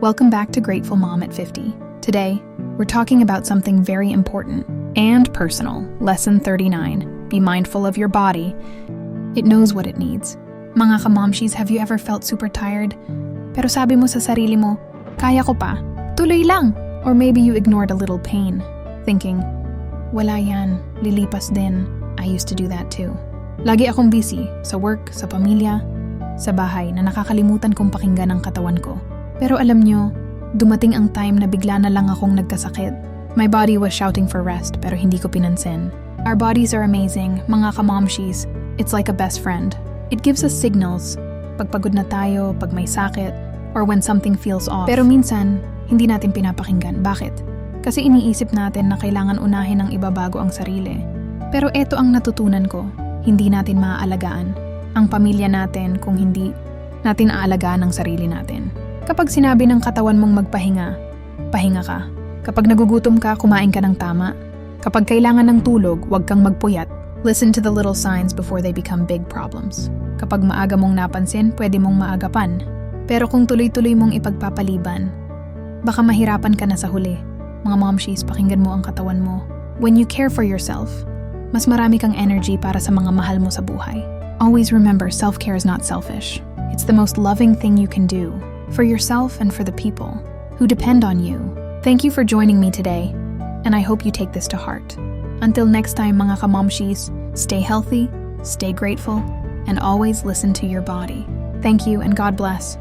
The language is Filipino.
Welcome back to Grateful Mom at 50. Today, we're talking about something very important and personal. Lesson 39. Be mindful of your body. It knows what it needs. Mga kamomshies, have you ever felt super tired? Pero sabi mo sa sarili mo, kaya ko pa. Tuloy lang. Or maybe you ignored a little pain, thinking, wala yan, lilipas din. I used to do that too. Lagi akong busy, sa work, sa pamilya, sa bahay na nakakalimutan kong pakinggan ang katawan ko. Pero alam nyo, dumating ang time na bigla na lang akong nagkasakit. My body was shouting for rest pero hindi ko pinansin. Our bodies are amazing, mga kamomshies. It's like a best friend. It gives us signals. Pag pagod na tayo, pag may sakit, or when something feels off. Pero minsan, hindi natin pinapakinggan. Bakit? Kasi iniisip natin na kailangan unahin ng iba bago ang sarili. Pero eto ang natutunan ko, hindi natin maaalagaan ang pamilya natin kung hindi natin aalagaan ang sarili natin. Kapag sinabi ng katawan mong magpahinga, pahinga ka. Kapag nagugutom ka, kumain ka ng tama. Kapag kailangan ng tulog, huwag kang magpuyat. Listen to the little signs before they become big problems. Kapag maaga mong napansin, pwede mong maagapan. Pero kung tuloy-tuloy mong ipagpapaliban, baka mahirapan ka na sa huli. Mga momshies, pakinggan mo ang katawan mo. When you care for yourself, mas marami kang energy para sa mga mahal mo sa buhay. Always remember, self-care is not selfish. It's the most loving thing you can do for yourself and for the people who depend on you. Thank you for joining me today, and I hope you take this to heart. Until next time, mga kamomshies, stay healthy, stay grateful, and always listen to your body. Thank you and God bless.